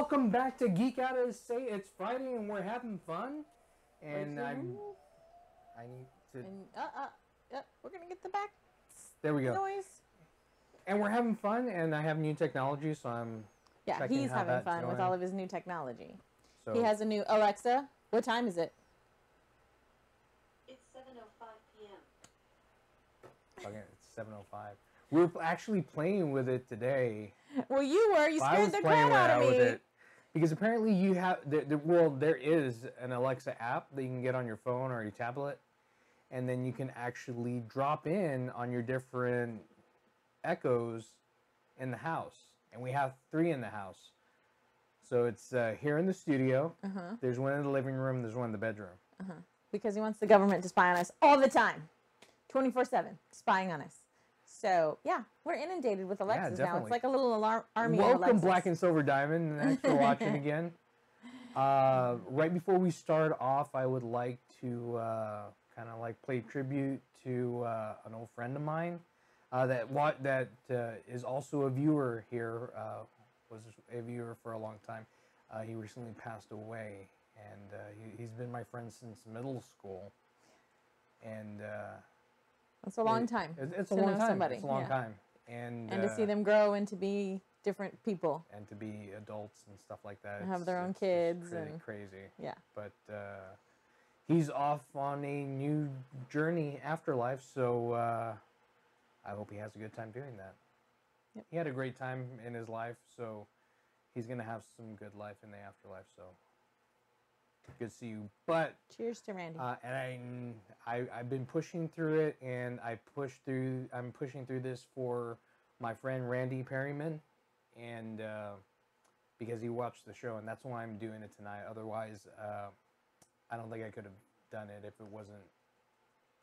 welcome back to Geek Out. Say it's Friday and we're having fun. And I need to. We're gonna get the back. There we go. Noise. And we're having fun, and I have new technology, so I'm. Yeah, he's having fun with all of his new technology. So, he has a new Alexa. What time is it? It's 7:05 p.m. Okay, it's 7:05. We were actually playing with it today. Well, you were. You scared the crap out of me. Because apparently you have, there is an Alexa app that you can get on your phone or your tablet, and then you can actually drop in on your different echoes in the house. And we have 3 in the house. So it's here in the studio. There's one in the living room. There's one in the bedroom. Because he wants the government to spy on us all the time, 24/7, spying on us. So, yeah, we're inundated with Alexas now. It's like a little army of Alexas. Welcome, Black and Silver Diamond, and thanks for watching again. Right before we start off, I would like to kind of like play tribute to an old friend of mine that is also a viewer here, was a viewer for a long time. He recently passed away, and he's been my friend since middle school. And... it's a long time. It's a long time. Somebody. It's a long time. And to see them grow and to be different people. And to be adults and stuff like that. And have their own kids. It's crazy. Yeah. But he's off on a new journey afterlife, so I hope he has a good time doing that. Yep. He had a great time in his life, so he's going to have some good life in the afterlife, so... Good to see you. But cheers to Randy. And I've been pushing through it, and I'm pushing through this for my friend Randy Perryman, and because he watched the show, and that's why I'm doing it tonight. Otherwise, I don't think I could have done it if it wasn't.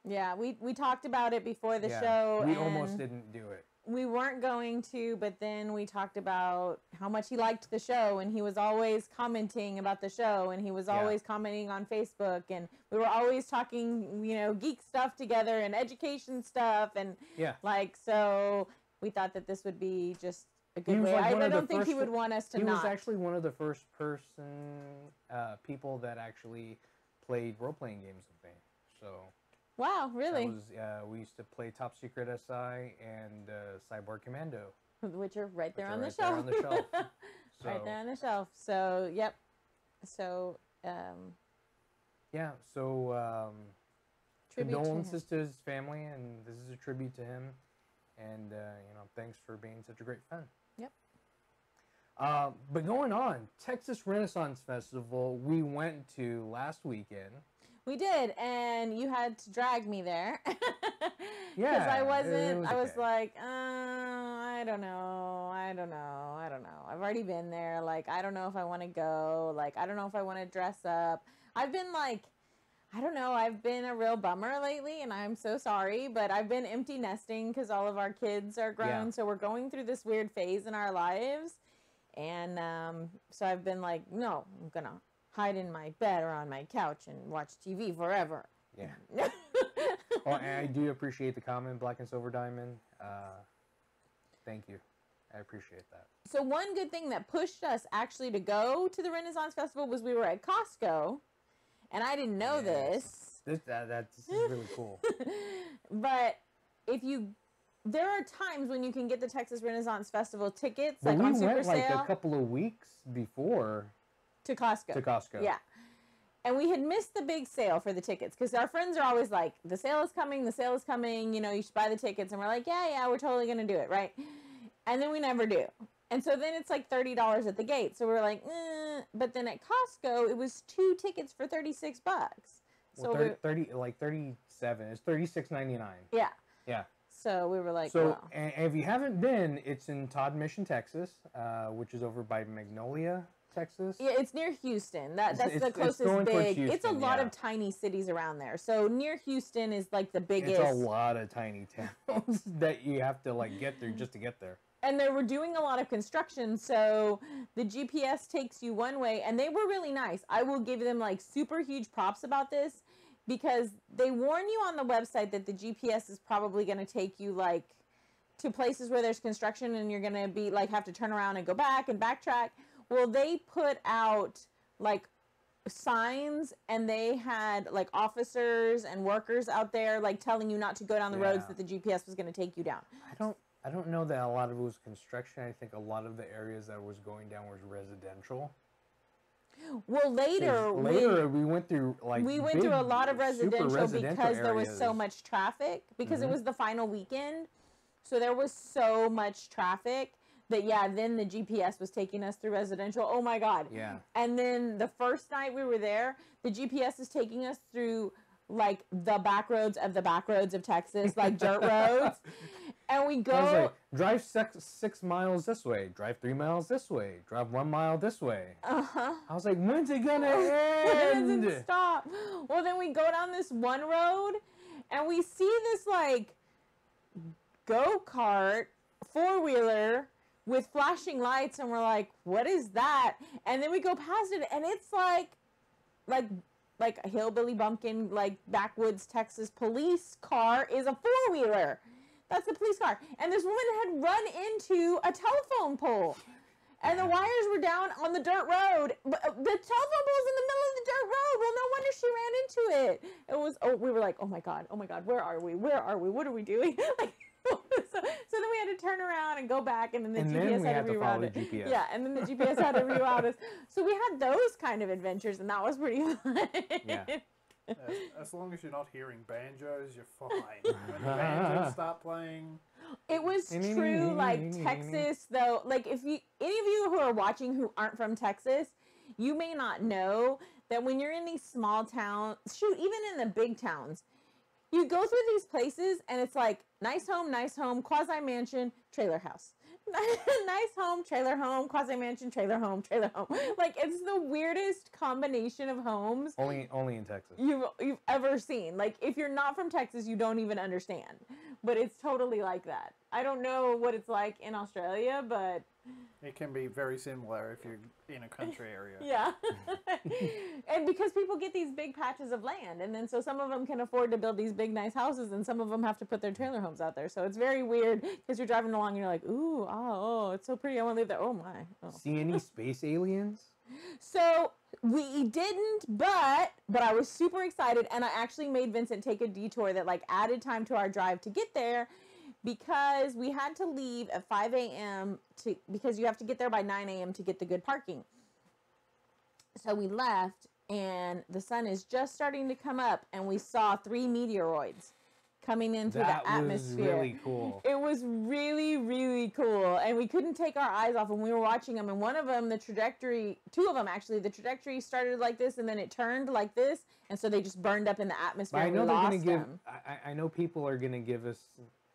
Yeah, we talked about it before the show. We almost didn't do it. We weren't going to, but then we talked about how much he liked the show, and he was always commenting about the show, and he was always commenting on Facebook, and we were always talking, geek stuff together and education stuff, and so we thought that this would be just a good way. I don't think he would want us to not. He was actually one of the first people that actually played role-playing games with me, so... Wow, really? We used to play Top Secret SI and Cyborg Commando. Which are right there on the shelf. So, right there on the shelf. So, yep. So, yeah, so condolences to his family, and this is a tribute to him. And, thanks for being such a great friend. Yep. But going on, Texas Renaissance Festival, we went to last weekend. We did, and you had to drag me there. Yeah. Because I was like, I don't know. I've already been there. Like, I don't know if I want to go. Like, I don't know if I want to dress up. I've been like, I don't know. I've been a real bummer lately, and I'm so sorry. But I've been empty nesting because all of our kids are grown. Yeah. So we're going through this weird phase in our lives. And so I've been like, no, I'm going to hide in my bed or on my couch and watch TV forever. Yeah. Well, and I do appreciate the comment, Black and Silver Diamond. Thank you. I appreciate that. So one good thing that pushed us actually to go to the Renaissance Festival was we were at Costco, and I didn't know this. This is really cool. But there are times when you can get the Texas Renaissance Festival tickets, like on super sale. We went like a couple of weeks before. To Costco. Yeah. And we had missed the big sale for the tickets because our friends are always like, the sale is coming, you should buy the tickets. And we're like, yeah, we're totally going to do it, right? And then we never do. And so then it's like $30 at the gate. So we're like, But then at Costco, it was 2 tickets for $36. So well, 37. It's $36.99. Yeah. Yeah. So we were like, so, wow. And if you haven't been, it's in Todd Mission, Texas, which is over by Magnolia, Texas. Yeah, it's near Houston. That's the closest big. Houston, it's a lot of tiny cities around there. So near Houston is like the biggest. It's a lot of tiny towns that you have to like get there just to get there. And they were doing a lot of construction, so the GPS takes you one way, and they were really nice. I will give them like super huge props about this because they warn you on the website that the GPS is probably going to take you like to places where there's construction and you're going to be like have to turn around and go back and backtrack. Well, they put out like signs, and they had like officers and workers out there like telling you not to go down the roads that the GPS was going to take you down. I don't know that a lot of it was construction. I think a lot of the areas that was going down was residential. Well, later we went through a lot of residential because there was so areas. much traffic, because it was the final weekend. So there was so much traffic that, then the GPS was taking us through residential. Oh my God. Yeah. And then the first night we were there, the GPS is taking us through like the back roads of Texas, like dirt roads. And we I was go, like, drive 6 miles this way, drive 3 miles this way, drive 1 mile this way. I was like, when's it gonna end? doesn't stop. Well, then we go down this one road and we see this like go-kart 4-wheeler with flashing lights, and we're like, what is that? And then we go past it, and it's like a hillbilly bumpkin, like backwoods Texas police car is a 4-wheeler. That's the police car. And this woman had run into a telephone pole, and the wires were down on the dirt road. But the telephone pole's in the middle of the dirt road. Well, no wonder she ran into it. It was, we were like, oh my God, where are we? What are we doing? Like, so then we had to turn around and go back, and then the GPS had to reroute it. GPS. Yeah, and then the GPS had to reroute us. So we had those kind of adventures, and that was pretty fun. Yeah. As long as you're not hearing banjos, you're fine. When the banjos start playing, it was true, like Texas, though. Like, if any of you who are watching who aren't from Texas, you may not know that when you're in these small towns, even in the big towns, you go through these places and it's like nice home, quasi mansion, trailer house. Nice home, quasi mansion, trailer home. Like, it's the weirdest combination of homes Only in Texas. you've ever seen. Like, if you're not from Texas, you don't even understand. But it's totally like that. I don't know what it's like in Australia, but it can be very similar if you're in a country area. yeah. And because people get these big patches of land, and then so some of them can afford to build these big nice houses, and some of them have to put their trailer homes out there. So it's very weird, because you're driving along and you're like, ooh, oh, it's so pretty, I want to live there. Oh my. Oh. See any space aliens? So we didn't, but I was super excited, and I actually made Vincent take a detour that like added time to our drive to get there, because we had to leave at 5 a.m. because you have to get there by 9 a.m. to get the good parking. So we left, and the sun is just starting to come up, and we saw 3 meteoroids coming in through the atmosphere. That was really cool. It was really, really cool, and we couldn't take our eyes off them. We were watching them, and one of them, two of them actually, the trajectory started like this, and then it turned like this, and so they just burned up in the atmosphere. But I know and we lost them. I know people are gonna give us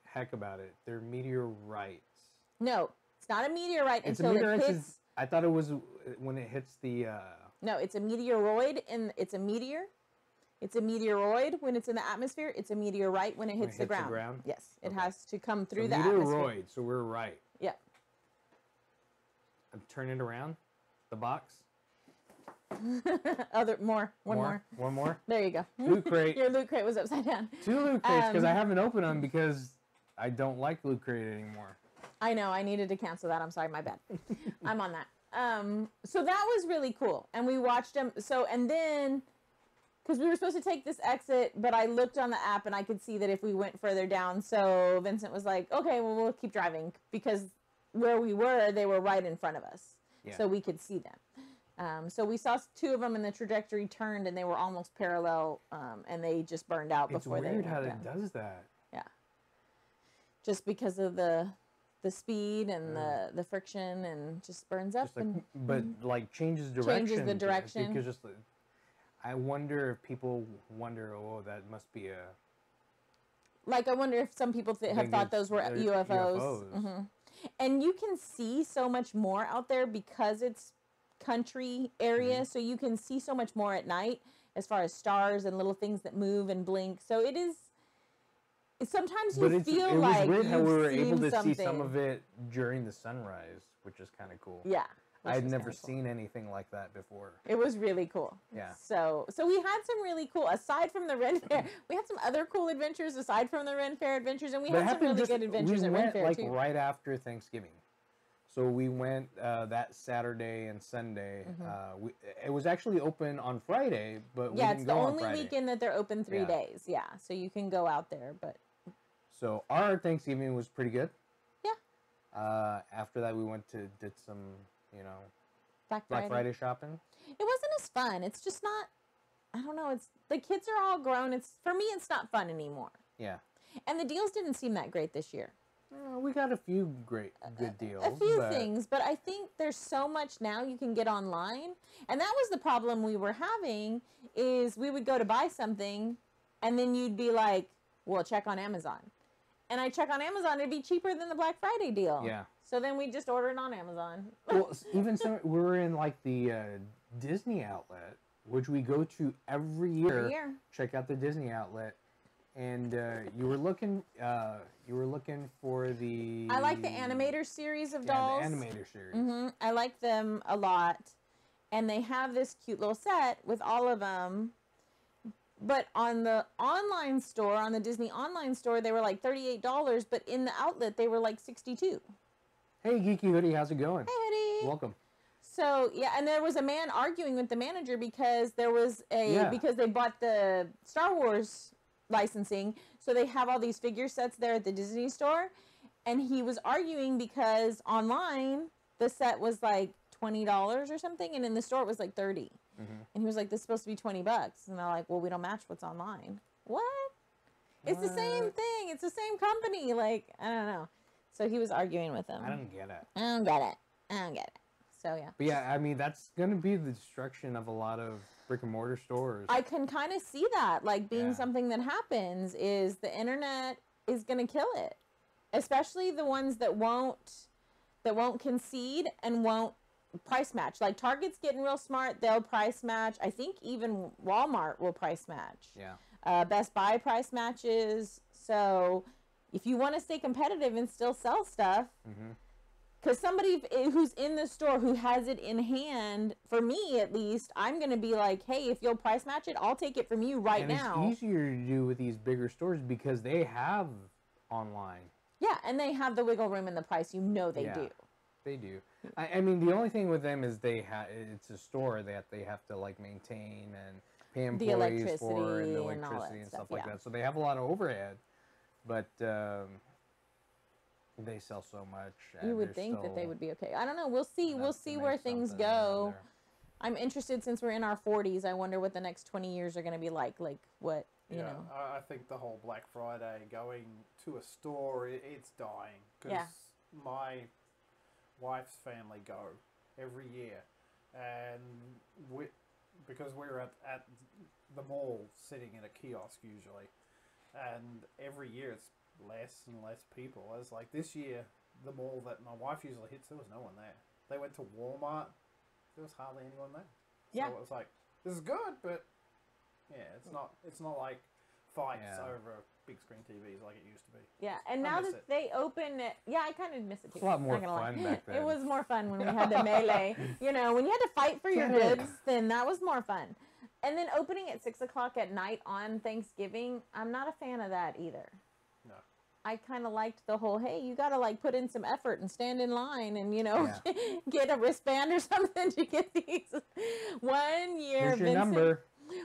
heck about it. They're meteorites. No, it's not a meteorite It's until a meteorite. it hits. I thought it was when it hits the. No, it's a meteoroid, and it's a meteor. It's a meteoroid when it's in the atmosphere. It's a meteorite when it hits the ground. Yes, it has to come through the atmosphere. Meteoroid, so we're right. Yeah. Turn it around. The box. One more. One more. There you go. Loot crate. Your loot crate was upside down. 2 loot crates, because I haven't opened them because I don't like loot crate anymore. I know. I needed to cancel that. I'm sorry. My bad. I'm on that. So that was really cool. And we watched them. So, and then, because we were supposed to take this exit, but I looked on the app and I could see that if we went further down, so Vincent was like, okay, well, we'll keep driving, because where we were, they were right in front of us. Yeah. So we could see them. So we saw 2 of them, and the trajectory turned, and they were almost parallel, and they just burned out before they went down. It's weird how it does that. Yeah. Just because of the speed and the friction, and just burns up. But like changes direction. Changes the direction. Because just, I wonder if people wonder, oh, that must be a. Like, I wonder if some people have thought those were UFOs. Mm-hmm. And you can see so much more out there because it's country area, so you can see so much more at night as far as stars and little things that move and blink. So it is. Sometimes you feel like it was weird how we were able to something. see some of it during the sunrise, which is kind of cool. Yeah, I had never seen anything like that before. It was really cool. Yeah. So we had some really cool, aside from the Ren Fair, we had some other cool adventures aside from the Ren Fair adventures, and we had some really good adventures at Ren Fair too. Right after Thanksgiving. So we went that Saturday and Sunday. It was actually open on Friday, but we Yeah, didn't it's the go on only Friday. weekend that they're open 3 Yeah. days. Yeah, so you can go out there, but So our Thanksgiving was pretty good. yeah, After that, we did some, Black Black Friday shopping. It wasn't as fun. It's just not. I don't know. It's the kids are all grown. It's for me. It's not fun anymore. Yeah. And the deals didn't seem that great this year. We got a few good deals. A few but things, but I think there's so much now you can get online, and that was the problem we were having. Is we would go to buy something, and then you'd be like, "Well, check on Amazon," and I check on Amazon, it'd be cheaper than the Black Friday deal. Yeah. So then we just order it on Amazon. Well, even we were in like the Disney outlet, which we go to every year. Every year. Check out the Disney outlet, and you were looking for the. I like the Animator series of dolls. The Animator series. I like them a lot, and they have this cute little set with all of them. But on the online store, on the Disney online store, they were like $38, but in the outlet they were like $62. Hey, Geeky Hoodie, how's it going? Hey, Eddie. Welcome. So yeah, and there was a man arguing with the manager because there was because they bought the Star Wars licensing, so they have all these figure sets there at the Disney store, and he was arguing because online the set was like $20 or something, and in the store it was like $30. And he was like, "This is supposed to be $20," and they're like, "Well, we don't match what's online." What? It's the same thing. It's the same company. Like, I don't know. So he was arguing with him. I don't get it. I don't get it. So yeah. But yeah, I mean, that's going to be the destruction of a lot of brick and mortar stores. I can kind of see that, like, being something that happens is the internet is going to kill it. Especially the ones that won't concede and won't price match. Like, Target's getting real smart. They'll price match. I think even Walmart will price match. Yeah. Best Buy price matches. So if you want to stay competitive and still sell stuff, because somebody who's in the store who has it in hand, for me at least, I'm going to be like, hey, if you'll price match it, I'll take it from you now. It's easier to do with these bigger stores because they have online. Yeah, and they have the wiggle room in the price. You know they do. They do. I mean, the only thing with them is it's a store that they have to like maintain and pay employees for, and the electricity and stuff like that. So they have a lot of overhead, but they sell so much. You would think that they would be okay. I don't know. We'll see. We'll see where things go. I'm interested since we're in our 40s. I wonder what the next 20 years are going to be like. Like what, you know. I think the whole Black Friday going to a store, it's dying. Because my wife's family go every year. And because we're at the mall sitting in a kiosk usually. And every year it's less and less people. It's like this year, the mall that my wife usually hits, there was no one there. They went to Walmart, there was hardly anyone there. So it was like, this is good, but it's not like fights over big screen TVs like it used to be. Yeah, and now that they open it, I kind of miss it too. It's a lot more fun back then. It was more fun when we had the melee. You know, when you had to fight for your goods, then that was more fun. And then opening at 6 o'clock at night on Thanksgiving, I'm not a fan of that either. No. I kind of liked the whole, hey, you got to like put in some effort and stand in line and, you know, get a wristband or something to get these. One year, Here's your number.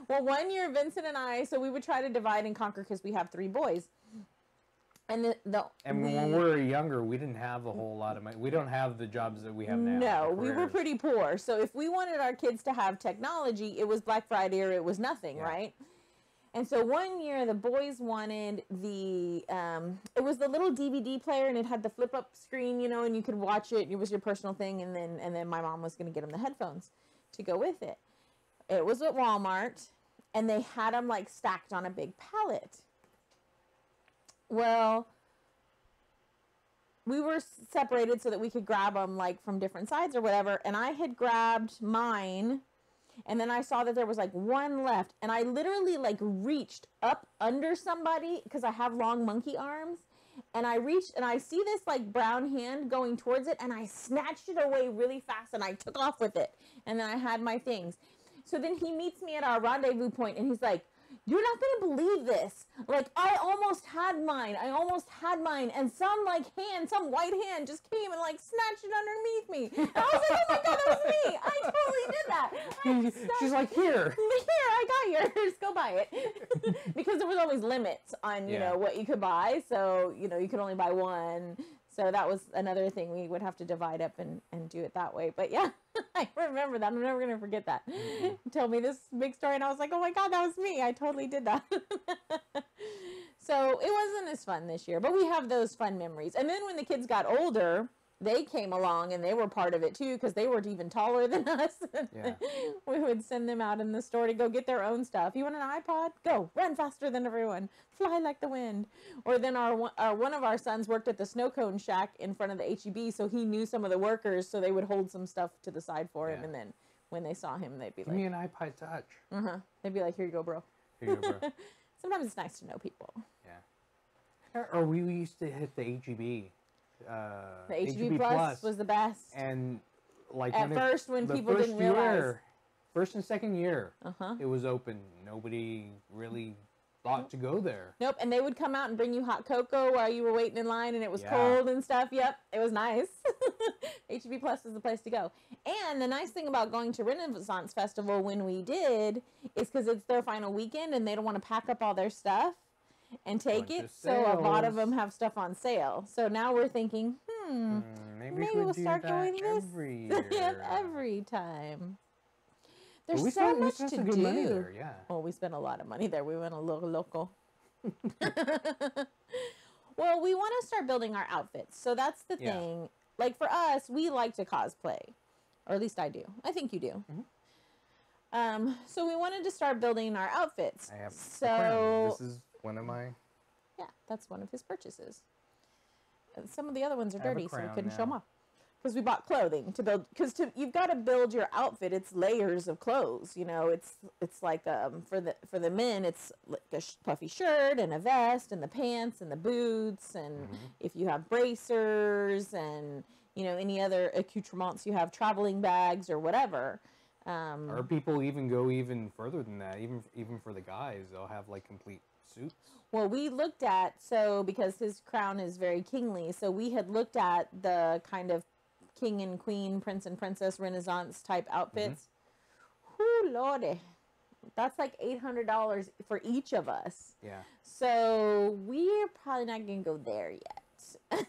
Well, one year, Vincent and I, so we would try to divide and conquer because we have 3 boys. And when we were younger, we didn't have a whole lot of money. We don't have the jobs that we have now. No, we were pretty poor. So if we wanted our kids to have technology, it was Black Friday or it was nothing, right? And so one year the boys wanted it was the little DVD player and it had the flip up screen, you know, and you could watch it. It was your personal thing. And then my mom was going to get them the headphones to go with it. It was at Walmart and they had them like stacked on a big pallet. Well, we were separated so that we could grab them like from different sides or whatever. And I had grabbed mine. And then I saw that there was like one left. And I literally like reached up under somebody because I have long monkey arms. And I reached and I see this like brown hand going towards it. And I snatched it away really fast and I took off with it. And then I had my things. So then he meets me at our rendezvous point and he's like, you're not gonna believe this. Like, I almost had mine. And some some white hand just came and like snatched it underneath me. And I was like, oh my God, that was me. I totally did that. She's like, here. Here, I got yours. Go buy it. Because there was always limits on, you know, what you could buy. So, you know, you could only buy one. So that was another thing. We would have to divide up and do it that way. But yeah, I remember that. I'm never going to forget that. Mm-hmm. Tell me this big story, and I was like, oh my God, that was me. I totally did that. So it wasn't as fun this year, but we have those fun memories. And then when the kids got older, they came along and they were part of it too, because they were even taller than us. Yeah. We would send them out in the store to go get their own stuff. You want an iPod? Go. Run faster than everyone. Fly like the wind. Or then one of our sons worked at the snow cone shack in front of the HEB, so he knew some of the workers, so they would hold some stuff to the side for him, and then when they saw him, they'd be Give me an iPod Touch. They'd be like, here you go, bro. Here you go, bro. Sometimes it's nice to know people. Yeah. Or we used to hit the HEB. The HEB Plus was the best. And like when people didn't realize. First and second year, it was open. Nobody really thought to go there. Nope, and they would come out and bring you hot cocoa while you were waiting in line, and it was cold and stuff. Yep, it was nice. HEB Plus is the place to go. And the nice thing about going to Renaissance Festival when we did is because it's their final weekend, and they don't want to pack up all their stuff and take it, so a lot of them have stuff on sale. So now we're thinking, maybe we'll start doing this every year. every time. There's so much to do. Money there, yeah. Well, we spent a lot of money there. We went a little local. Well, we want to start building our outfits. So that's the thing. Like for us, we like to cosplay, or at least I do. I think you do. So we wanted to start building our outfits. I have the crown. This is one of my... Yeah, that's one of his purchases. Some of the other ones are dirty, so we couldn't show them off. Because we bought clothing to build. Because you've got to build your outfit. It's layers of clothes. You know, it's like for the men, it's like a puffy shirt and a vest and the pants and the boots, and if you have bracers and any other accoutrements, you have traveling bags or whatever. Or people even go even further than that. Even for the guys, they'll have like complete suits. Well, we looked at, because his crown is very kingly, so we had looked at the kind of king and queen, prince and princess Renaissance type outfits. Whoo, lordy. That's like $800 for each of us. Yeah. So we're probably not going to go there yet.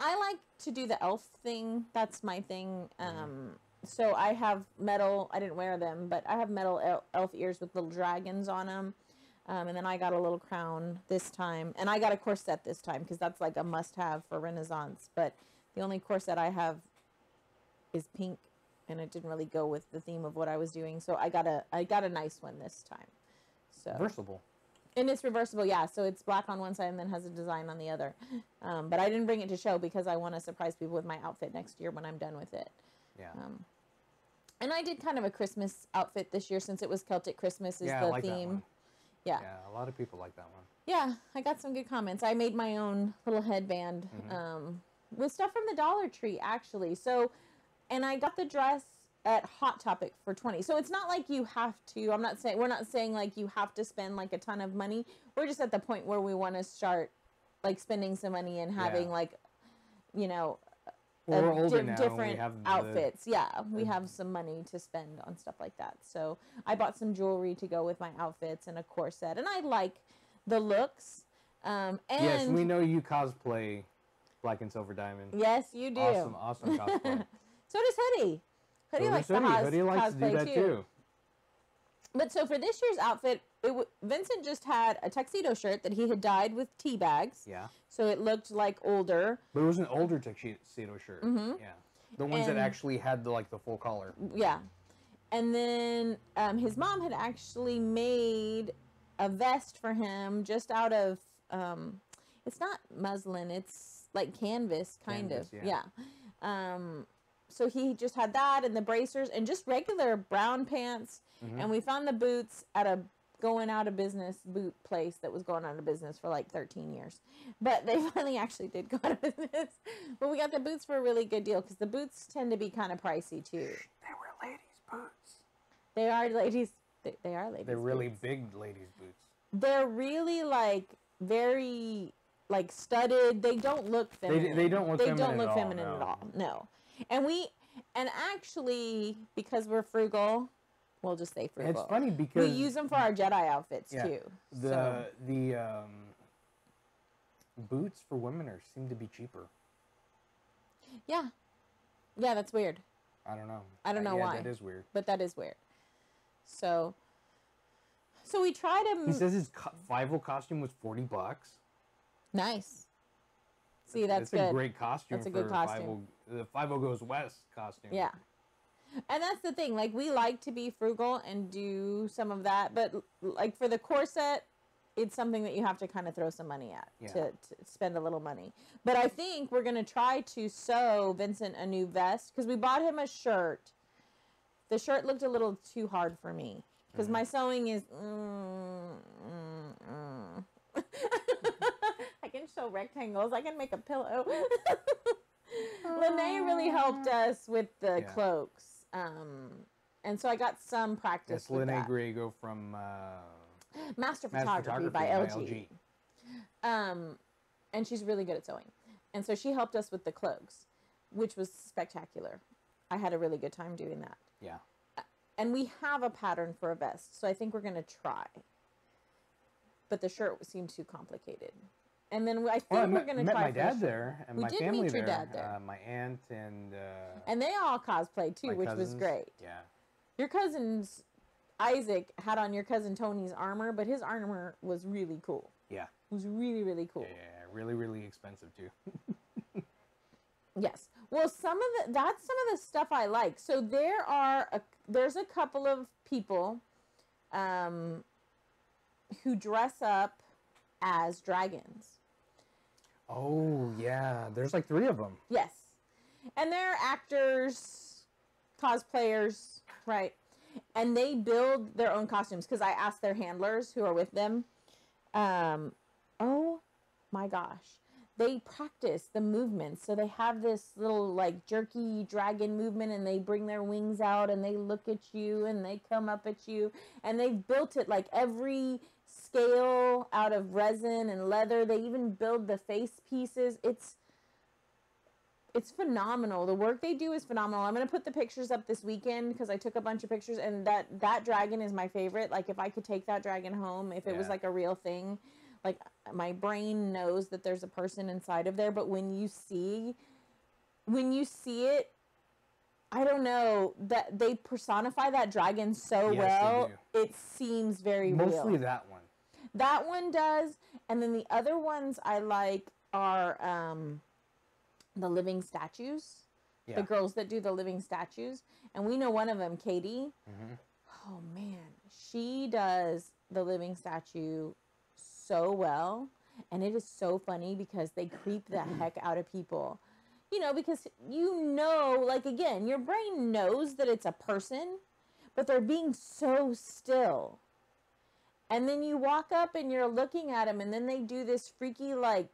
I like to do the elf thing. That's my thing. So I have metal, I didn't wear them, but I have metal elf ears with little dragons on them. And then I got a little crown this time. And I got a corset this time because that's like a must-have for Renaissance. But the only corset I have is pink, and it didn't really go with the theme of what I was doing. So I got a nice one this time. So reversible. And it's reversible, yeah. So it's black on one side and then has a design on the other. But I didn't bring it to show because I want to surprise people with my outfit next year when I'm done with it. Yeah. And I did kind of a Christmas outfit this year since it was Celtic Christmas is the I like theme. That one. Yeah. Yeah, a lot of people like that one. Yeah, I got some good comments. I made my own little headband with stuff from the Dollar Tree, actually. So, and I got the dress at Hot Topic for $20. So it's not like you have to. We're not saying like you have to spend like a ton of money. We're just at the point where we want to start like spending some money and having like, we're older now, different we have outfits. We have some money to spend on stuff like that. So I bought some jewelry to go with my outfits and a corset, and I like the looks. And yes, we know you cosplay Black and Silver Diamond. Yes, you do. Awesome cosplay. So does Hoodie. Hoodie likes to do that too. But so for this year's outfit, Vincent just had a tuxedo shirt that he had dyed with tea bags. Yeah. So it looked like older. But it was an older tuxedo shirt. Yeah. The ones that actually had the full collar. Yeah. And then his mom had actually made a vest for him just out of, it's not muslin, it's like canvas, kind of. Yeah. So he just had that and the bracers and just regular brown pants. And we found the boots at a going out of business boot place that was going out of business for like 13 years. But they finally actually did go out of business. But we got the boots for a really good deal because the boots tend to be kind of pricey too. They were ladies' boots. They are ladies' They are ladies' They're really boots. big ladies' boots. They're really like very like studded. They don't look feminine. They don't look They feminine don't look at all, feminine no. at all. No. And actually, because we're frugal, we'll just say And frugal. it's funny because we use them for our Jedi outfits yeah, too. the boots for women seem to be cheaper. Yeah, that's weird. I don't know. I don't know yeah, why. That is weird. But that is weird. So we try to. He says his 5-0 costume was $40. Nice. See, that's good. a great costume. That's a good costume. The 5-0 goes west costume. Yeah. And that's the thing. Like, we like to be frugal and do some of that, but like for the corset, it's something that you have to kind of throw some money at to spend a little money. But I think we're going to try to sew Vincent a new vest because we bought him a shirt. The shirt looked a little too hard for me because my sewing is. I can sew rectangles. I can make a pillow. Lene really helped us with the cloaks. And so I got some practice with Lene that. Griego from Master Photography by LG. And she's really good at sewing. And so she helped us with the cloaks, which was spectacular. I had a really good time doing that. Yeah. And we have a pattern for a vest, so I think we're going to try. But the shirt seemed too complicated. And then I think we're going to try my dad there and we my did family meet your there. dad there. My aunt and they all cosplayed too, my which was cousins. great. Yeah. Your cousins, Isaac, had on your cousin Tony's armor, but his armor was really cool. Yeah. It was really, really cool. Yeah, really, really expensive too. Yes. Well, that's some of the stuff I like. So there's a couple of people who dress up as dragons. Oh, yeah. There's like 3 of them. Yes. And they're actors, cosplayers, right? And they build their own costumes because I asked their handlers who are with them. Oh my gosh. They practice the movements. So they have this little like jerky dragon movement and they bring their wings out and they look at you and they come up at you. And they've built it like every scale out of resin and leather. They even build the face pieces. It's phenomenal. The work they do is phenomenal. I'm going to put the pictures up this weekend because I took a bunch of pictures and that dragon is my favorite. Like if I could take that dragon home, if it was like a real thing, like my brain knows that there's a person inside of there. But when you see it, I don't know, that they personify that dragon so well. It seems very real. Mostly that one. That one does. And then the other ones I like are the living statues. Yeah. The girls that do the living statues. And we know one of them, Katie. Mm-hmm. Oh, man. She does the living statue so well. And it is so funny because they creep the heck out of people. You know, because like, again, your brain knows that it's a person, but they're being so still. And then you walk up and you're looking at them, and then they do this freaky, like,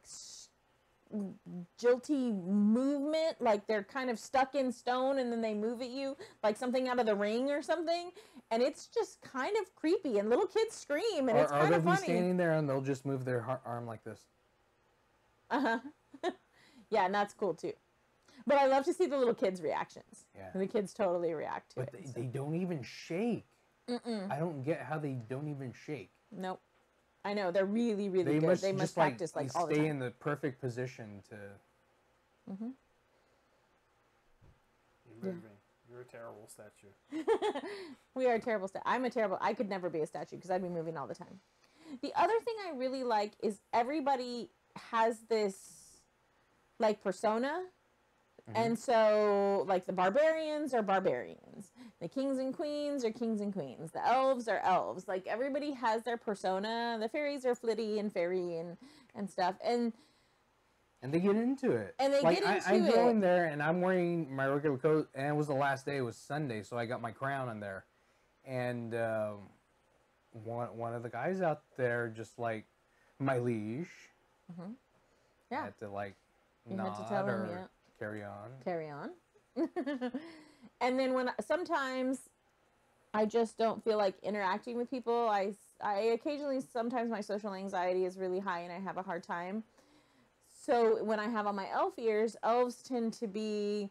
jilty movement, like they're kind of stuck in stone, and then they move at you like something out of The Ring or something, and it's just kind of creepy, and little kids scream, and it's kind of funny. Or they'll be standing there, and they'll just move their arm like this. Uh-huh. Yeah, and that's cool, too. But I love to see the little kids' reactions. Yeah. The kids totally react to it. But they don't even shake. I don't get how they don't even shake. Nope. I know, they're really, really good. They must practice like all the time. Stay in the perfect position to... Mm-hmm. You're moving. You're a terrible statue. We are a terrible statue. I could never be a statue because I'd be moving all the time. The other thing I really like is everybody has this, like, persona. And so, like, the barbarians are barbarians. The kings and queens are kings and queens. The elves are elves. Like, everybody has their persona. The fairies are flitty and fairy and stuff. And they get into it. And they get into it. I go in there, and I'm wearing my regular coat, and it was the last day. It was Sunday, so I got my crown in there. And one of the guys out there just, like, my liege. Mm-hmm. Yeah. I had to, like, you nod had to tell or... him, yeah. Carry on. Carry on. And then sometimes I just don't feel like interacting with people. I occasionally, sometimes my social anxiety is really high and I have a hard time. So when I have on my elf ears, elves tend to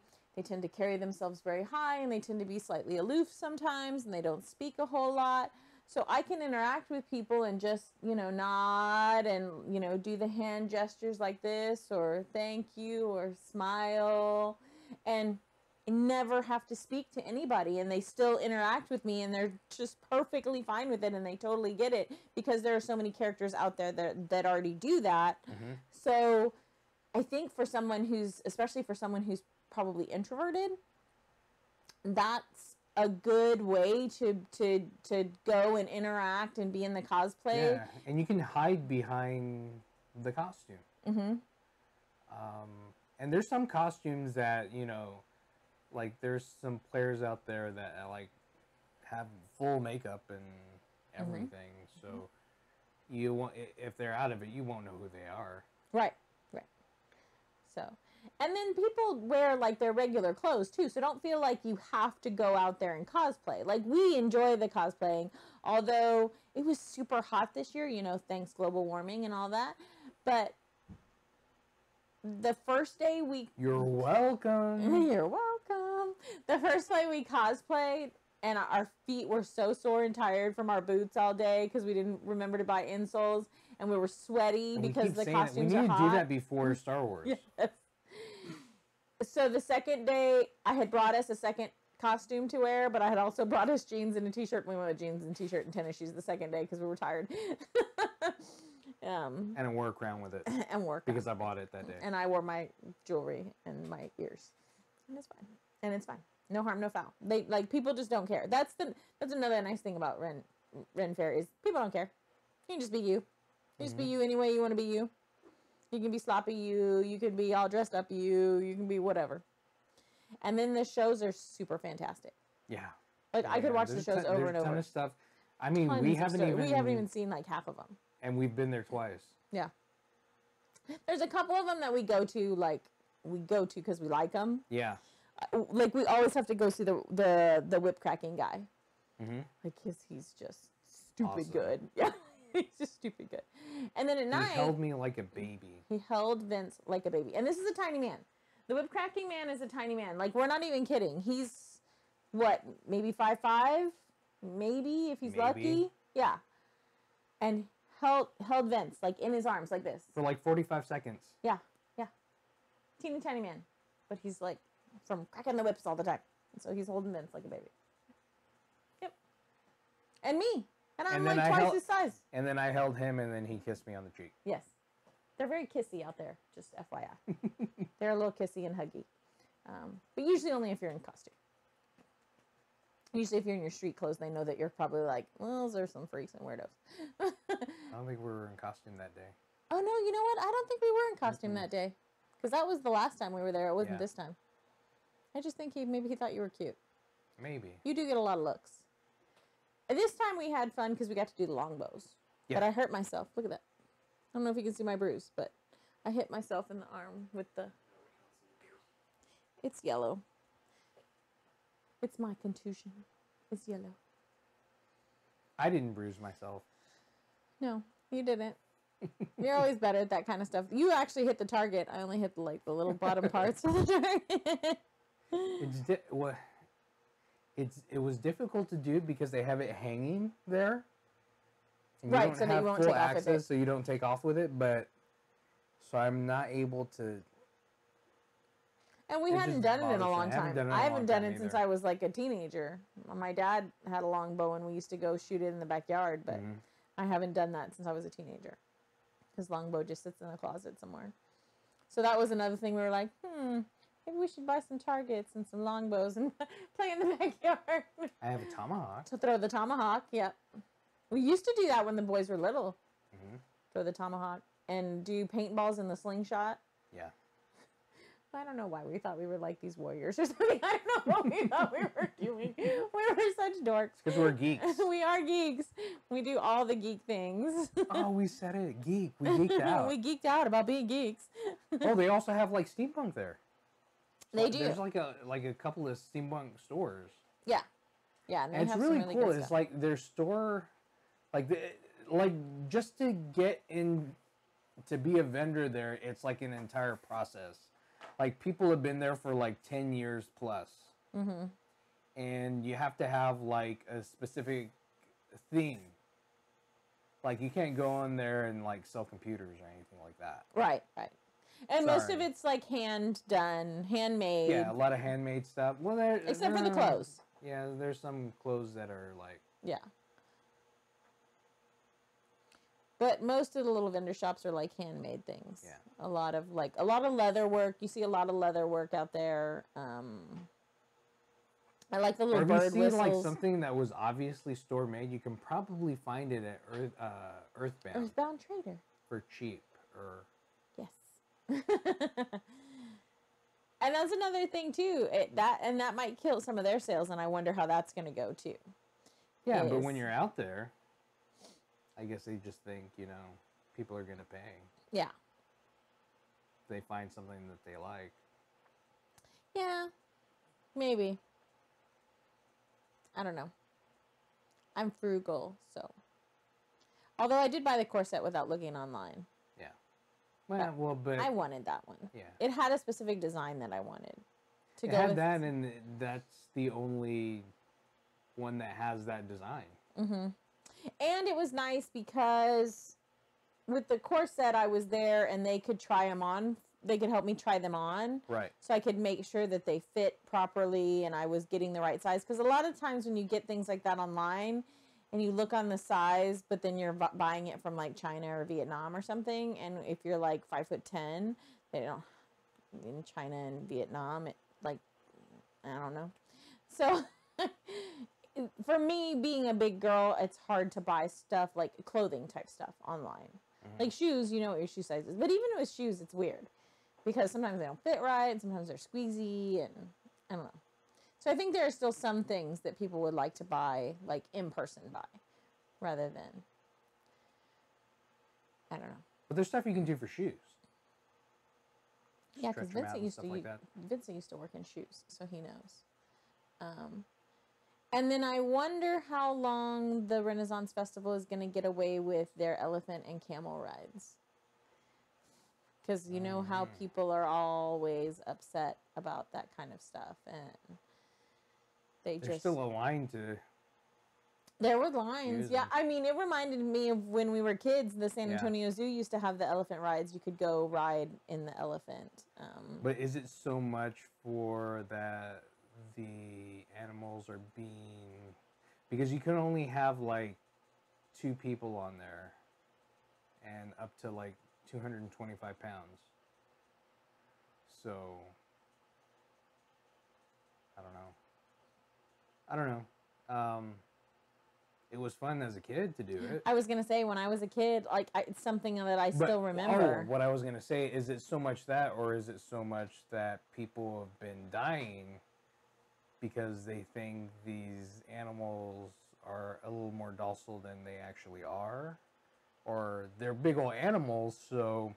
carry themselves very high and they tend to be slightly aloof sometimes and they don't speak a whole lot. So I can interact with people and just, nod and, do the hand gestures like this or thank you or smile and never have to speak to anybody, and they still interact with me and they're just perfectly fine with it and they totally get it because there are so many characters out there that already do that. Mm-hmm. So I think especially for someone who's probably introverted, that's a good way to go and interact and be in the cosplay. Yeah, and you can hide behind the costume. Mm-hmm. And there's some costumes that, like there's some players out there that like have full makeup and everything. Mm-hmm. So you won't, if they're out of it, you won't know who they are. Right. So, and then people wear like their regular clothes too. So don't feel like you have to go out there and cosplay. Like we enjoy the cosplaying, although it was super hot this year, thanks global warming and all that. But the first day You're welcome. You're welcome. The first day we cosplayed and our feet were so sore and tired from our boots all day because we didn't remember to buy insoles and we were sweaty because the costumes are hot. We need to do that before Star Wars. Yes. So the second day I had brought us a second costume to wear, but I had also brought us jeans and a t-shirt. We went with jeans and t-shirt and tennis shoes the second day because we were tired. And I work around with it. Because I bought it that day. And I wore my jewelry and my ears. And it's fine. No harm, no foul. They people just don't care. That's another nice thing about Ren Fair is people don't care. You can just be you. You just be you any way you want to be you. You can be sloppy you can be all dressed up you can be whatever. And then the shows are super fantastic. Yeah. I could watch the shows over and over. There's a ton of stuff. I mean, we haven't even seen like half of them. And we've been there twice. Yeah. There's a couple of them that we go to because we like them. Yeah. Like we always have to go see the whip cracking guy. Mm-hmm. Like he's just stupid good. Yeah. He's just stupid good. And then at night he held me like a baby. He held Vince like a baby. And this is a tiny man. The whip cracking man is a tiny man. Like we're not even kidding. He's what, maybe 5'5"? Maybe if he's lucky. Yeah. And held Vince like in his arms like this. For like 45 seconds. Yeah. Teeny tiny man. But he's like from cracking the whips all the time. And so he's holding Vince like a baby. Yep. And me. And I'm like twice his size. And then I held him and then he kissed me on the cheek. Yes. They're very kissy out there, just FYI. They're a little kissy and huggy. But usually only if you're in costume. Usually if you're in your street clothes, they know that you're probably like, well, those are some freaks and weirdos. I don't think we were in costume that day. Oh, no, you know what? I don't think we were in costume that day. Because that was the last time we were there. It wasn't this time. I just think maybe he thought you were cute. Maybe. You do get a lot of looks. And this time we had fun because we got to do the longbows. Yeah. But I hurt myself. Look at that. I don't know if you can see my bruise, but I hit myself in the arm with the... It's yellow. It's my contusion. It's yellow. I didn't bruise myself. No, you didn't. You're always better at that kind of stuff. You actually hit the target. I only hit the little bottom parts of the target. It was difficult to do because they have it hanging there. Right, so that you won't take off with it. So you don't take off with it, so I'm not able to. And we hadn't done it in a long time. I haven't done it since I was like a teenager. My dad had a long bow and we used to go shoot it in the backyard, but I haven't done that since I was a teenager. His longbow just sits in a closet somewhere. So that was another thing we were like, maybe we should buy some targets and some longbows and play in the backyard. I have a tomahawk. To throw the tomahawk, yep. We used to do that when the boys were little. Mm-hmm. Throw the tomahawk and do paintballs in the slingshot. Yeah. I don't know why we thought we were like these warriors or something. I don't know what we thought we were doing. We were such dorks. Because we're geeks. We are geeks. We do all the geek things. Oh, we said it. Geek. We geeked out. We geeked out about being geeks. Oh, they also have like steampunk there. They do. There's like a couple of steampunk stores. Yeah. Yeah, and they And it's have really some really cool. good It's stuff. like their store, like like just to get in to be a vendor there, it's like an entire process. Like people have been there for like 10 years plus. Mm-hmm. And you have to have like a specific theme. Like you can't go in there and like sell computers or anything like that. Right. And most of Sorry. it's like hand done, handmade. Yeah, a lot of handmade stuff. Well, Except for the clothes. Yeah, there's some clothes that are like. Yeah. But most of the little vendor shops are like handmade things. Yeah. A lot of leather work. You see a lot of leather work out there. I like the little Or if bird you see whistles. like something that was obviously store made, you can probably find it at Earthbound Earthbound Trader. for cheap. Or Yes. And that's another thing too. That might kill some of their sales, and I wonder how that's going to go too. yeah, but when you're out there, I guess they just think people are gonna pay. Yeah. If they find something that they like. Yeah. Maybe. I don't know. I'm frugal, so. Although I did buy the corset without looking online. Yeah. Well, but I wanted that one. yeah. It had a specific design that I wanted. To It go had with that, and that's the only one that has that design. Mm-hmm. And it was nice because with the corset, I was there and they could try them on. They could help me try them on. Right. So I could make sure that they fit properly and I was getting the right size. Because a lot of times when you get things like that online and you look on the size, but then you're buying it from like China or Vietnam or something. And if you're like 5'10", they don't, in China and Vietnam, it like, I don't know. So for me, being a big girl, it's hard to buy stuff like clothing type stuff online. Mm-hmm. Like shoes, you know what your shoe size is. But even with shoes, it's weird because sometimes they don't fit right. Sometimes they're squeezy and I don't know. So I think there are still some things that people would like to buy, like in person buy, rather than, I don't know. But there's stuff you can do for shoes. Yeah, because Stretch 'em out and Vincent used to work in shoes, so he knows. And then I wonder how long the Renaissance Festival is going to get away with their elephant and camel rides. Because you know how people are always upset about that kind of stuff, and There's still a line to. There were lines, yeah. I mean, it reminded me of when we were kids. The San Antonio Zoo used to have the elephant rides. You could go ride in the elephant. But is it so much for that the animals are being... Because you can only have, like, 2 people on there and up to, like, 225 pounds. So, I don't know. It was fun as a kid to do it. I was going to say, when I was a kid, like, it's something that I still remember. What I was going to say, is it so much that, or is it so much that people have been dying because they think these animals are a little more docile than they actually are? Or they're big old animals, so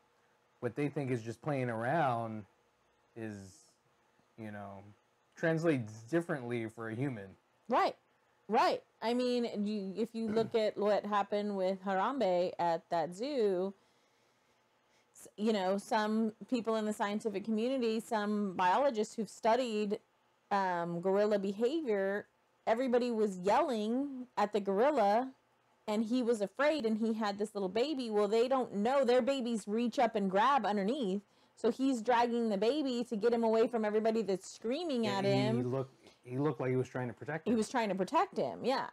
what they think is just playing around is, translates differently for a human. Right. I mean, if you look at what happened with Harambe at that zoo, some people in the scientific community, some biologists who've studied gorilla behavior, everybody was yelling at the gorilla and he was afraid and he had this little baby. Well, they don't know. Their babies reach up and grab underneath. So he's dragging the baby to get him away from everybody that's screaming at him. He looked like he was trying to protect him. He was trying to protect him, yeah.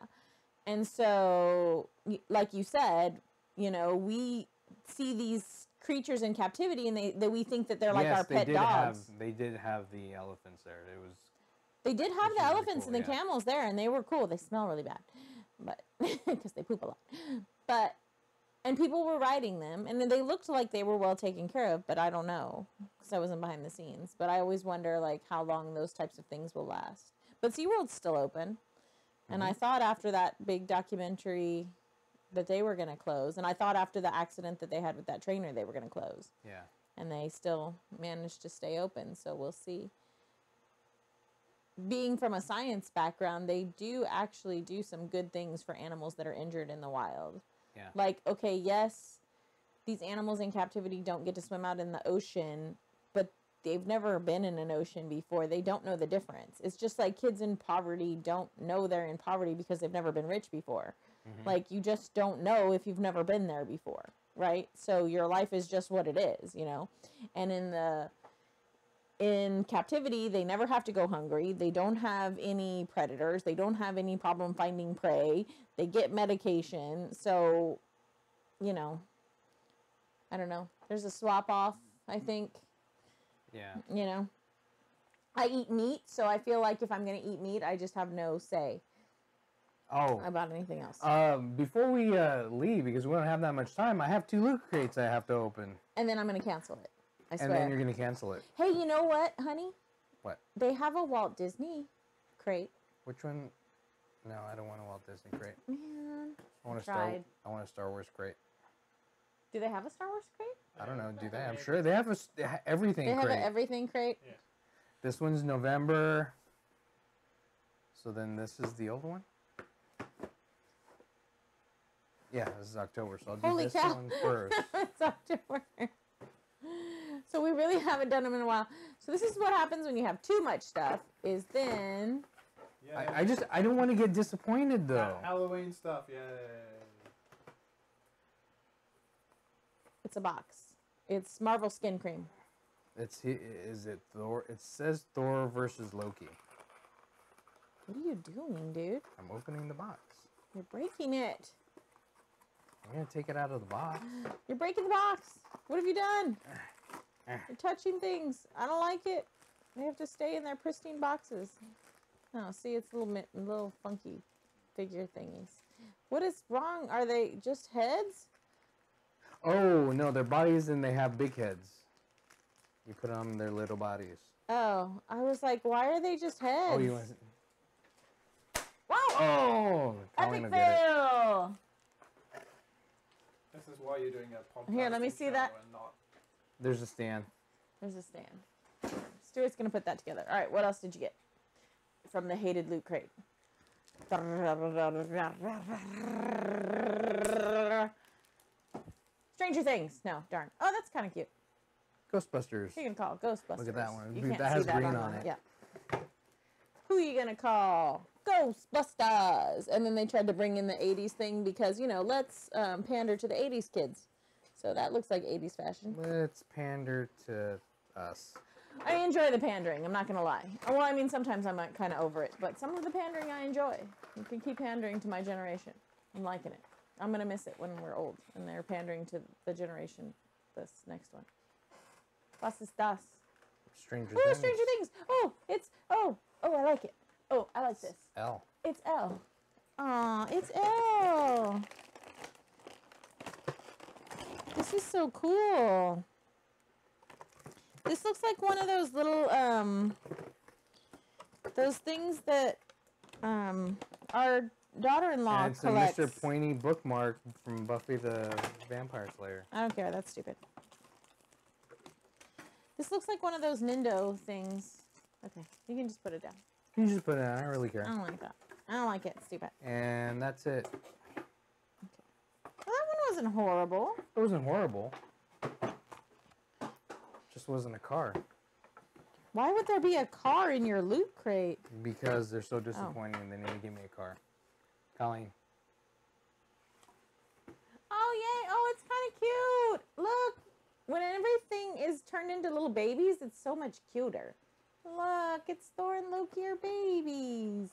And so, like you said, we see these creatures in captivity and we think that they're like our pet dogs. They did have the elephants there. They did have the elephants and the camels there, and they were cool. They smell really bad, but because they poop a lot. And people were riding them, and they looked like they were well taken care of, but I don't know, because I wasn't behind the scenes. But I always wonder, like, how long those types of things will last. But SeaWorld's still open, and I thought after that big documentary that they were going to close, and I thought after the accident that they had with that trainer they were going to close. Yeah. And they still managed to stay open, so we'll see. being from a science background, they do actually do some good things for animals that are injured in the wild. Yeah. Like, okay, yes, these animals in captivity don't get to swim out in the ocean, but they've never been in an ocean before. They don't know the difference. It's just like kids in poverty don't know they're in poverty because they've never been rich before. Like, you just don't know if you've never been there before, right? So your life is just what it is, you know? And in captivity, they never have to go hungry. They don't have any predators. They don't have any problem finding prey. They get medication. So, you know, I don't know. There's a swap off, I think. Yeah. You know, I eat meat, so I feel like if I'm going to eat meat, I just have no say about anything else. Before we leave, because we don't have that much time, I have 2 loot crates I have to open. And then I'm going to cancel it. I swear. And then you're going to cancel it. Hey, you know what, honey? What? They have a Walt Disney crate. Which one? No, I don't want a Walt Disney crate. Man, I want a Star Wars crate. Do they have a Star Wars crate? I don't know. Do they? I'm sure they have everything They have crate. an everything crate? Yeah. This one's November. So then this is the old one? Yeah, this is October. So I'll do Holy this cow. one first. It's October. So we really haven't done them in a while. So this is what happens when you have too much stuff, is then... Yeah. I don't want to get disappointed though. Halloween stuff, yay. It's a box. It's Marvel Skin Cream. Is it Thor? It says Thor versus Loki. What are you doing, dude? I'm opening the box. You're breaking it. I'm gonna take it out of the box. You're breaking the box. What have you done? You're touching things. I don't like it. They have to stay in their pristine boxes. Oh, see, it's little funky figure thingies. What is wrong? Are they just heads? Oh no, they're bodies and they have big heads. You put on their little bodies. Oh, I was like, why are they just heads? Oh, you want? Whoa! Oh, Colleen Epic will get it. fail! This is why you're doing a podcast. Here, let me see that. And not... There's a stand. There's a stand. Stuart's gonna put that together. All right, what else did you get from the hated loot crate? Stranger Things. No, darn. Oh, that's kind of cute. Ghostbusters. You can call it Ghostbusters. Look at that one. You Dude, can't that has see that green on on the- it. Yeah. Who are you gonna call? Ghostbusters. And then they tried to bring in the 80s thing because, you know, let's pander to the 80s kids. So that looks like 80s fashion. Let's pander to us. I enjoy the pandering, I'm not going to lie. Well, I mean, sometimes I'm kind of over it, but some of the pandering I enjoy. You can keep pandering to my generation. I'm liking it. I'm going to miss it when we're old and they're pandering to the generation, this next one. Was ist das? Stranger Oh, Things. Stranger Things. Oh, I like it. Oh, I like this. L. It's L. Aw, it's L. This is so cool. This looks like one of those little, those things that, our daughter-in-law And it's collects. a Mr. Pointy bookmark from Buffy the Vampire Slayer. I don't care, that's stupid. This looks like one of those Nindo things. Okay, you can just put it down. You just put it on. I don't really care. I don't like that. I don't like it. It's stupid. And that's it. Well, that one wasn't horrible. It wasn't horrible. Just wasn't a car. Why would there be a car in your loot crate? Because they're so disappointing and they need to give me a car. Colleen. Oh, yay. Oh, it's kind of cute. Look. When everything is turned into little babies, it's so much cuter. Look, it's Thor and Loki are babies.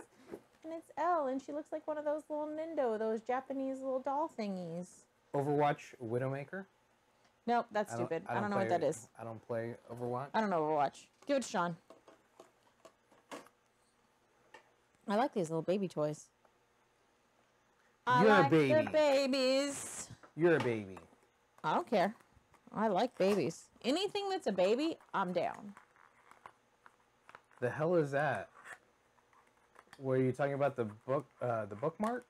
And it's Elle, and she looks like one of those little Nindo, those Japanese little doll thingies. Overwatch Widowmaker? Nope, that's stupid. I don't know what that is. I don't play Overwatch. I don't know Overwatch. Give it to Sean. I like these little baby toys. You're a like baby. the babies. You're a baby. I don't care. I like babies. Anything that's a baby, I'm down. The hell is that? Were you talking about the bookmark?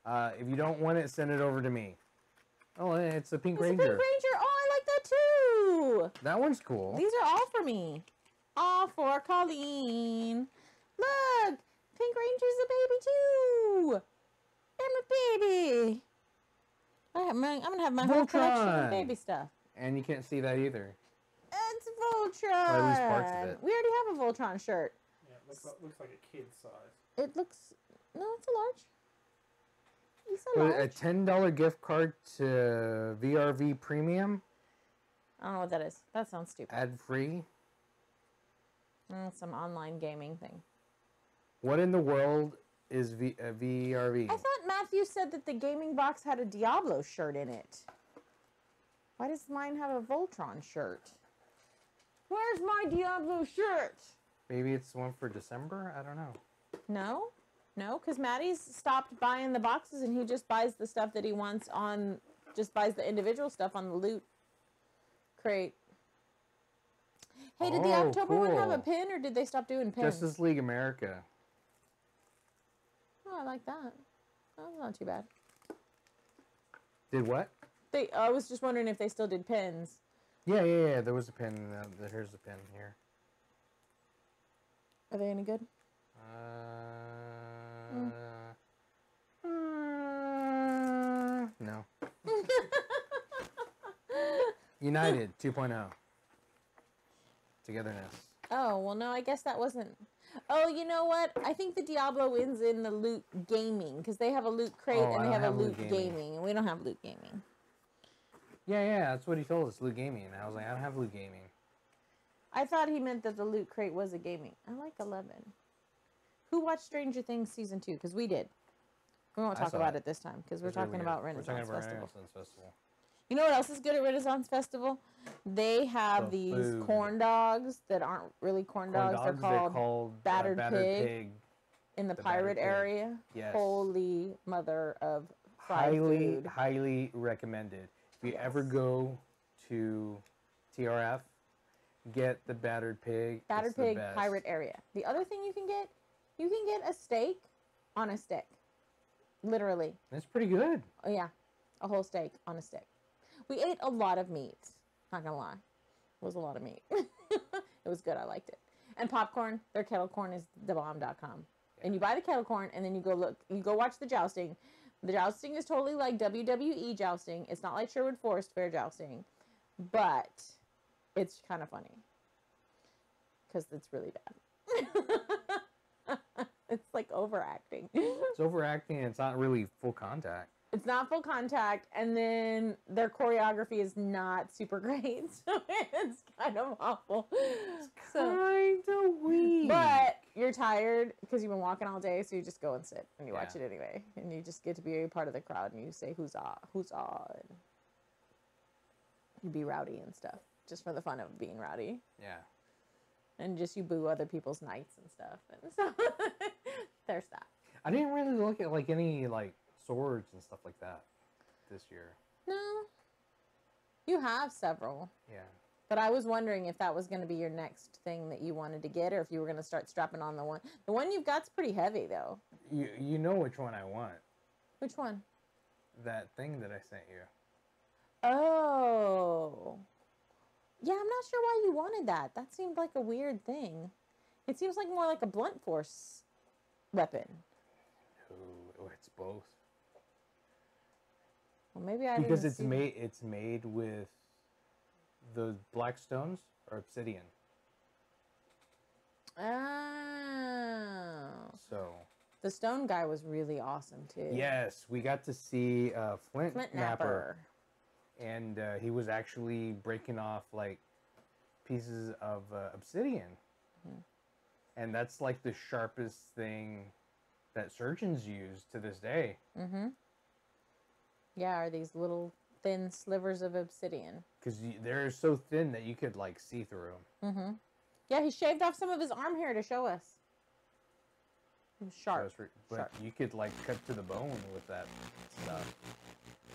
If you don't want it, send it over to me. Oh, it's a Pink It's a Ranger. Pink Ranger. Oh, I like that too. That one's cool. These are all for me. All for Colleen. Look! Pink Ranger's a baby too! I'm a baby! I'm gonna have my whole collection of baby stuff. And you can't see that either. It's Voltron! Or at least parts of it. We already have a Voltron shirt. Yeah, it looks like a kid's size. It looks... No, it's a large. It's a But large. a $10 gift card to VRV Premium, I don't know what that is. That sounds stupid. ad-free. Some online gaming thing. What in the world is VRV? I thought Matthew said that the gaming box had a Diablo shirt in it. Why does mine have a Voltron shirt? Where's my Diablo shirt? Maybe it's one for December? I don't know. No? No, because Maddie's stopped buying the boxes and he just buys the stuff that he wants on, just buys the individual stuff on the loot crate. Hey, did the Oh, October one have a cool. pin or did they stop doing pins? Justice League America. Oh, I like that. That's not too bad. Did what? I was just wondering if they still did pins. Yeah. There was a pin. Here's the pin here. Are they any good? No. United 2.0. Togetherness. Oh, well, no, I guess that wasn't... Oh, you know what? I think the Diablo wins in the loot gaming, because they have a loot crate Oh, and I they don't have a have loot loot gaming. gaming. and we don't have loot gaming. Yeah, that's what he told us, loot gaming. And I was like, I don't have loot gaming. I thought he meant that the loot crate was a gaming. I like 11. Who watched Stranger Things Season 2? Because we did. We won't I talk saw about it. it this time, because we're It's really talking good. about We're Renaissance talking about Festival. Renaissance Festival. You know what else is good at Renaissance Festival? They have The these food. corn dogs that aren't really corn dogs. They're called battered pig. In the The pirate battered pig. area. Yes. Holy mother of fried food. Highly recommended. If you Yes. ever go to TRF, get the battered pig. Battered It's the pig best. pirate area. The other thing you can get a steak on a stick. Literally. It's pretty good. Oh yeah. A whole steak on a stick. We ate a lot of meat. Not gonna lie. It was a lot of meat. It was good. I liked it. And popcorn, their kettle corn is thebomb.com. And you buy the kettle corn and then you go watch the jousting. The jousting is totally like WWE jousting. It's not like Sherwood Forest Fair jousting. But it's kind of funny. Because it's really bad. It's like overacting. It's overacting and it's not really full contact. It's not full contact, and then their choreography is not super great, so it's kind of awful. Kind of weak. But you're tired because you've been walking all day, so you just go and sit and you watch Yeah. it anyway, and you just get to be a part of the crowd, and you say huzzah, huzzah, and you be rowdy and stuff, just for the fun of being rowdy, Yeah. and just you boo other people's nights and stuff, and so there's that. I didn't really look at like any like swords and stuff like that this year. No, you have several. Yeah. But I was wondering if that was going to be your next thing that you wanted to get, or if you were going to start strapping on the one. The one you've got's pretty heavy, though. You know which one I want. Which one? That thing that I sent you. Oh. Yeah, I'm not sure why you wanted that. That seemed like a weird thing. It seems like more like a blunt force weapon. Oh, it's both. Well, maybe I Because didn't it's made with the black stones or obsidian. Oh. So. The stone guy was really awesome, too. Yes, we got to see Flint Flint Napper. And he was actually breaking off like pieces of obsidian. Mhm. And that's like the sharpest thing that surgeons use to this day. Mm-hmm. Yeah, are these little thin slivers of obsidian. Because they're so thin that you could like see through them. Mm-hmm. Yeah, he shaved off some of his arm hair to show us. It was sharp. But Sharp. you could like cut to the bone with that stuff.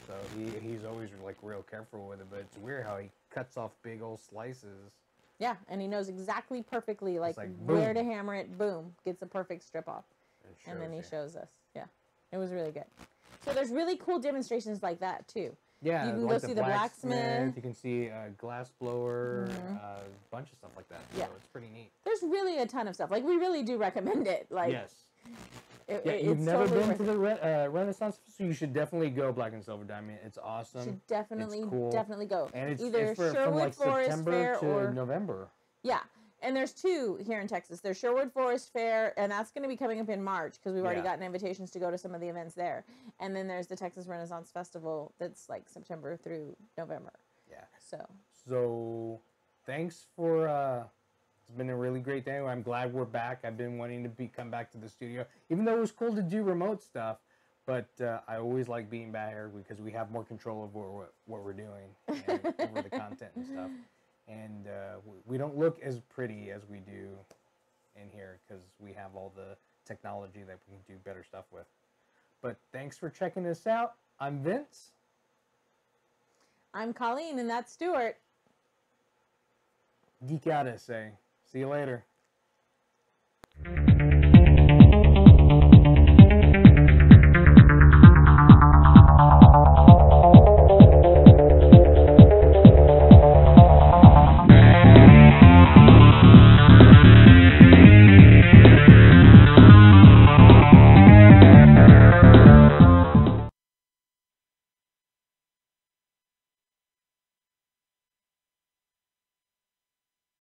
So he's always like real careful with it. But it's weird how he cuts off big old slices. Yeah, and he knows exactly perfectly like boom. where to hammer it. Boom, gets a perfect strip off. And then he you. shows us. Yeah, it was really good. So there's really cool demonstrations like that too. Yeah, You can like go see the blacksmith. You can see a glass blower, a bunch of stuff like that. Yeah. So it's pretty neat. There's really a ton of stuff. Like, we really do recommend it. Like, Yes. yeah, You've it's never totally been worth to it. the Renaissance, so you should definitely go Black and Silver Diamond. It's awesome. Should definitely, it's cool. definitely go. And it's either from Sherwood like Forest September Fair to or November. yeah. And there's two here in Texas. There's Sherwood Forest Fair, and that's going to be coming up in March because we've already gotten invitations to go to some of the events there. And then there's the Texas Renaissance Festival that's like September through November. Yeah. So thanks for it's been a really great day. I'm glad we're back. I've been wanting to come back to the studio, even though it was cool to do remote stuff. But I always like being back here because we have more control over what we're doing and over the content and stuff. And we don't look as pretty as we do in here because we have all the technology that we can do better stuff with. But thanks for checking this out. I'm Vince. I'm Colleen, and that's Stuart. Geek out, SA. See you later.